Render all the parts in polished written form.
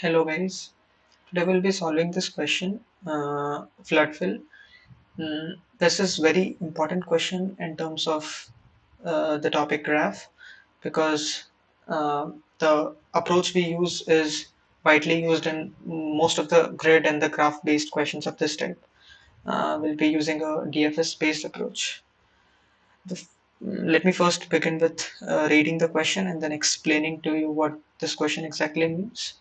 Hello guys, today we'll be solving this question, flood fill. This is very important question in terms of the topic graph because the approach we use is widely used in most of the grid and the graph based questions of this type. We'll be using a DFS based approach. The, Let me first begin with reading the question and then explaining to you what this question exactly means,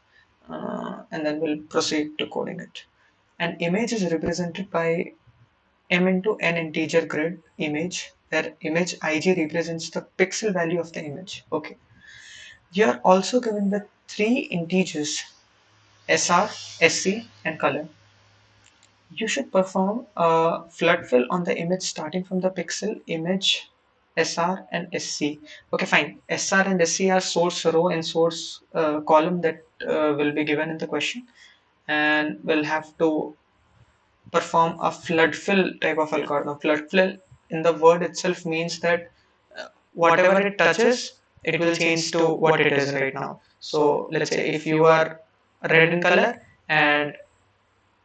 and then we'll proceed to coding it. An image is represented by m into n integer grid image, where image ig represents the pixel value of the image. Okay. You are also given the three integers SR, SC, and color. You should perform a flood fill on the image starting from the pixel image SR and SC. Okay, fine. SR and SC are source row and source column that will be given in the question, and we'll have to perform a flood fill type of algorithm. Flood fill in the word itself means that whatever it touches, it will change to what it is right now. So let's say if you are red in color and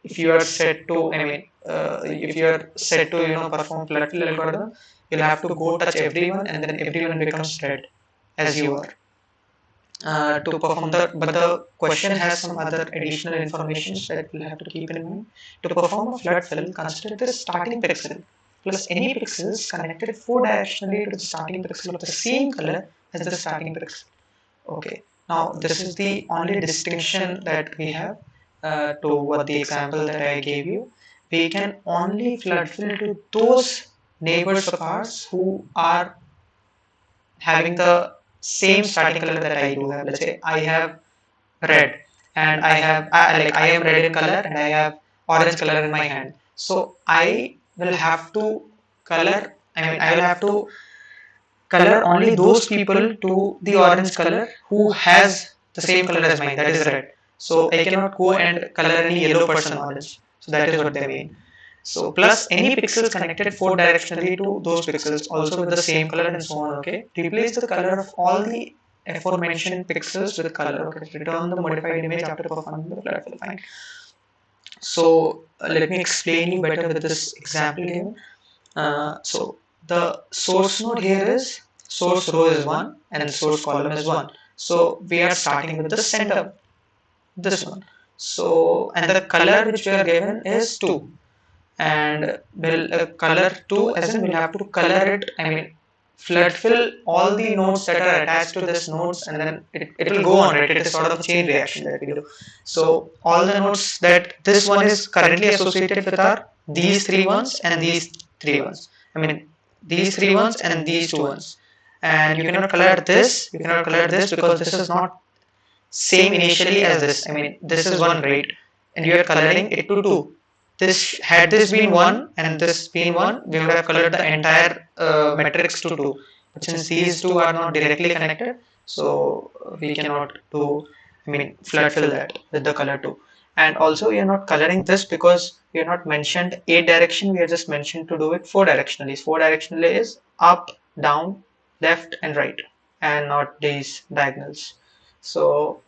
if you are set to, if you are set to, perform flood fill algorithm, you'll have to go touch everyone and then everyone becomes red as you are. To perform the but the question has some other additional information that we'll have to keep in mind. To perform a flood fill, consider the starting pixel plus any pixels connected four directionally to the starting pixel of the same color as the starting pixel. Okay, now this is the only distinction that we have to what the example that I gave you. We can only flood fill to those neighbors of ours who are having the same starting color that I do have. Let's say I have red and I am red in color and I have orange color in my hand. So I will have to color. I will have to color only those people to the orange color who has the same color as mine, that is red. So I cannot go and color any yellow person orange. So that is what they mean. So plus any pixels connected four directionally to those pixels also with the same color and so on. Okay, replace the color of all the aforementioned pixels with color. Okay, return the modified image after performing the flood fill. Fine. So let me explain you better with this example given. So the source node here is source row is 1 and source column is 1. So we are starting with the center, this one. So and the color which we are given is 2, and we'll color 2 as in we'll have to color it, flood fill all the nodes that are attached to this nodes, and then it will go on, right? It is sort of a chain reaction that we do. So all the nodes that this one is currently associated with are these three ones and these three ones. These three ones and these two ones. And you cannot color this, you cannot color this because this is not same initially as this. This is one, right? And you are coloring it to two. This had this been one and this been one, we would have colored the entire matrix to two. But since these two are not directly connected, so we cannot do, flood fill that with the color two. And also, we are not coloring this because we are not mentioned a direction. We are just mentioned to do it four directionally. Four directionally is up, down, left, and right, and not these diagonals. So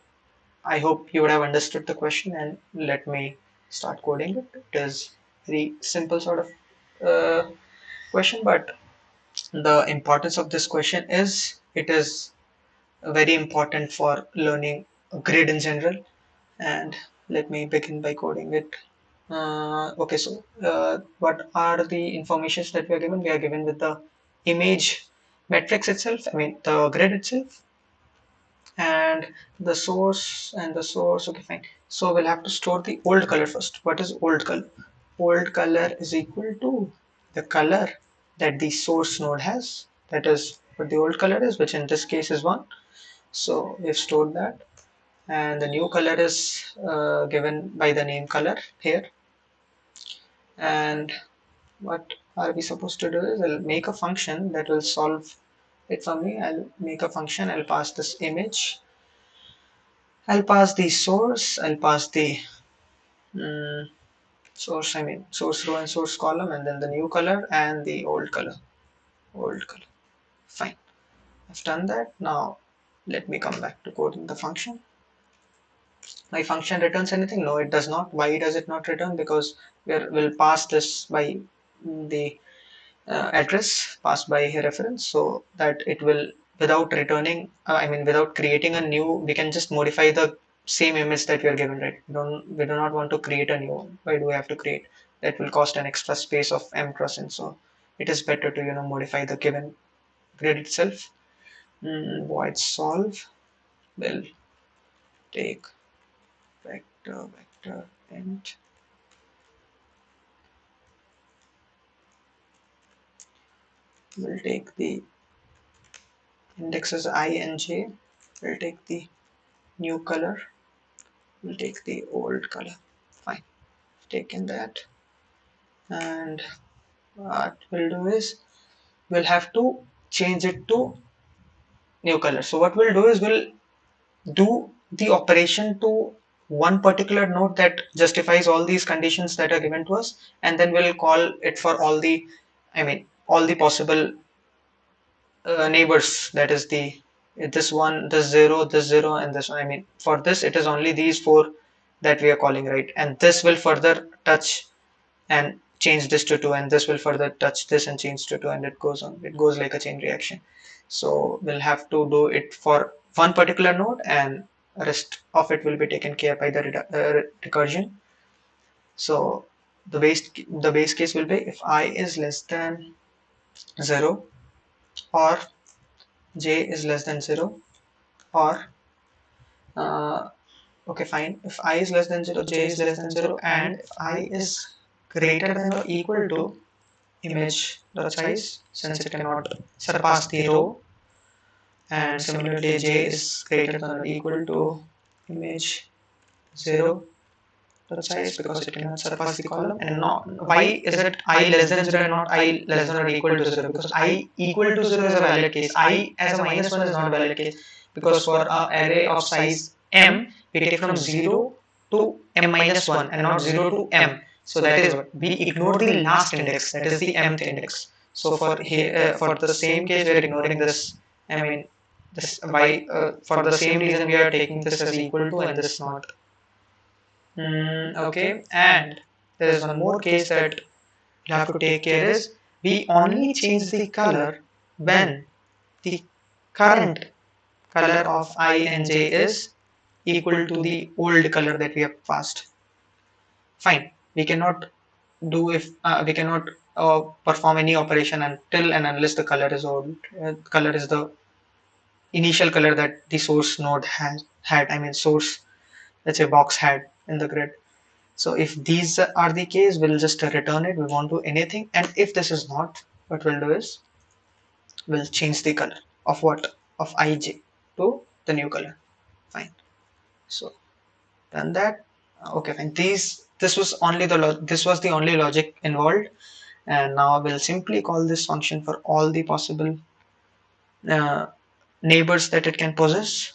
I hope you would have understood the question, and let me start coding it. It is very simple sort of question, but the importance of this question is it is very important for learning grid in general. And let me begin by coding it. Okay, so what are the informations that we are given? We are given with the image matrix itself, the grid itself, and the source. Okay, fine. So we'll have to store the old color first. What is old color? Old color is equal to the color that the source node has. That is what the old color is, which in this case is 1. So we've stored that, and the new color is given by the name color here. And what are we supposed to do is I'll make a function that will solve it for me. I'll make a function, I'll pass this image, I'll pass the source, I'll pass the mm, source, source row and source column, and then the new color and the old color. Old color. Fine. I've done that. Now let me come back to coding the function. My function returns anything? No, it does not. Why does it not return? Because we'll pass this by the address passed by a reference, so that it will, without returning, I mean without creating a new, we can just modify the same image that we are given, right? We do not want to create a new one. Why do we have to create? That will cost an extra space of mprosint, so it is better to modify the given grid itself. Void solve will take vector int, will take the indexes I and j, will take the new color, will take the old color. Fine, taken that, and what we'll do is we'll have to change it to new color. So what we'll do is we'll do the operation to one particular node that justifies all these conditions that are given to us, and then we'll call it for all the, I mean all the possible neighbors. That is the, this one, this zero, and this one. I mean for this it is only these four that we are calling, right? And this will further touch and change this to 2, and this will further touch this and change to 2, and it goes on, it goes like a chain reaction. So we'll have to do it for one particular node, and rest of it will be taken care by the recursion. So the base case will be if I is less than 0, or j is less than 0, or uh, okay fine, if I is less than 0, j is less than 0, and if I is greater than or equal to image dot size, since it cannot surpass the row, and similarly j is greater than or equal to image 0 dot size, because it cannot surpass the column. And not, why is it I less than 0 and not I less than or equal to 0? Because I equal to 0 is a valid case, I as a minus 1 is not a valid case, because for an array of size m we take from 0 to m minus 1 and not 0 to m. So that is what we ignore, the last index, that is the mth index. So for here, for the same case we are ignoring this, I mean this, why for the same reason we are taking this as equal to and this not. Okay, and there is one more case that you have to take care is, we only change the color when the current color of I and j is equal to the old color that we have passed. Fine, we cannot do if we cannot perform any operation until and unless the color is old. Color is the initial color that the source node has had. I mean source, let's say box had in the grid. So if these are the case, we'll just return it. We won't do anything. And if this is not, what we'll do is we'll change the color of what, of ij to the new color. Fine. So done that. Okay, fine. This was only this was the only logic involved, and now we'll simply call this function for all the possible uh, neighbors that it can possess.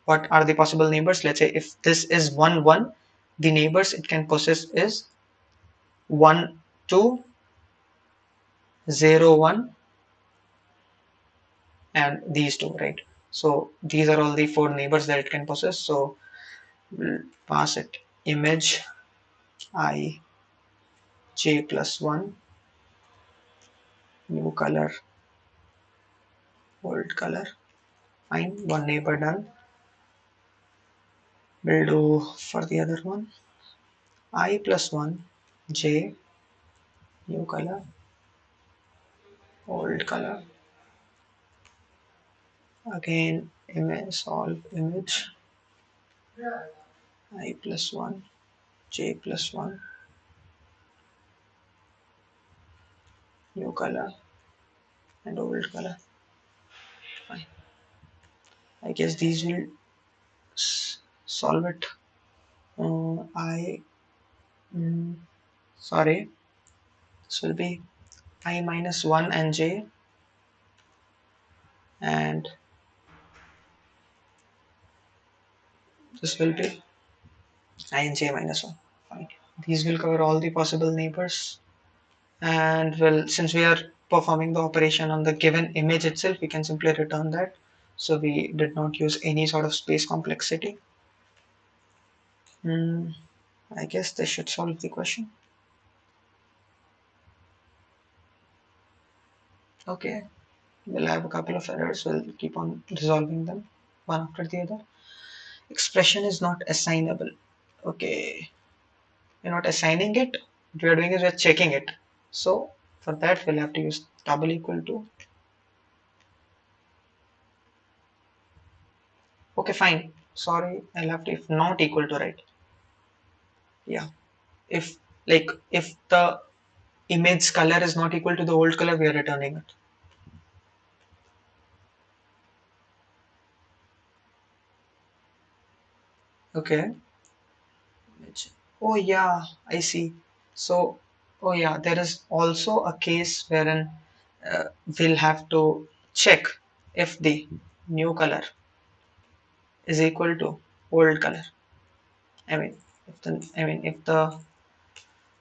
What are the possible neighbors? Let's say if this is 1 1, the neighbors it can possess is 1 2 0 1 and these two, right? So these are all the four neighbors that it can possess. So we'll pass it image I j plus 1, new color, old color. Fine, one neighbor done. We'll do for the other one I plus 1 j, new color, old color. Again image solve image I plus 1 j plus 1, new color and old color. Fine, I guess these will solve it. I sorry, this will be I minus 1 and j, and this will be I and j minus 1. Fine, these will cover all the possible neighbors. And well, since we are performing the operation on the given image itself, we can simply return that. So we did not use any sort of space complexity. Hmm, I guess this should solve the question. Okay, we'll have a couple of errors. We'll keep on resolving them one after the other. Expression is not assignable. Okay, you're not assigning it. What we are doing is we're checking it. So for that, we'll have to use double equal to. Okay, fine. Sorry, I'll have to if not equal to, right? Yeah. If if the image color is not equal to the old color, we are returning it. Okay. Oh yeah, I see. So, oh yeah, there is also a case wherein we'll have to check if the new color is equal to old color. I mean, if the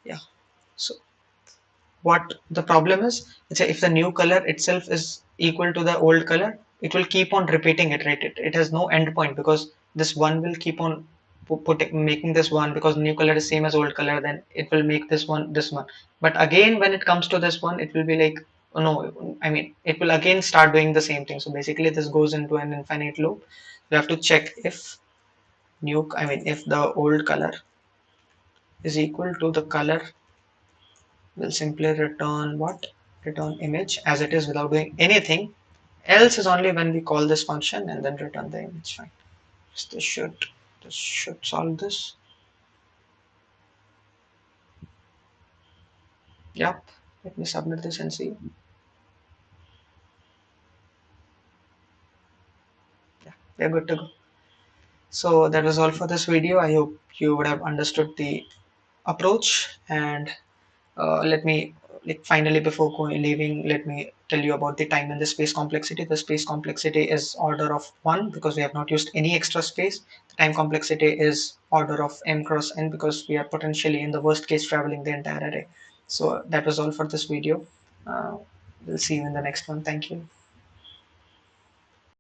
yeah. So what the problem is, let's say if the new color itself is equal to the old color, it will keep on repeating it, right? It has no end point because this one will keep on putting making this one because new color is same as old color, then it will make this one. But again, when it comes to this one, it will be like, oh no, I mean, it will again start doing the same thing. So basically, this goes into an infinite loop. You have to check if if the old color is equal to the color, will simply return what? Return image as it is without doing anything. Else is only when we call this function and then return the image. Fine. So this should solve this. Yep. Let me submit this and see. Yeah, we're good to go. So that was all for this video. I hope you would have understood the approach, and let me finally before leaving, let me tell you about the time and the space complexity. The space complexity is order of 1 because we have not used any extra space. The time complexity is order of m cross n because we are potentially in the worst case traveling the entire array. So that was all for this video. uh, we'll see you in the next one. Thank you.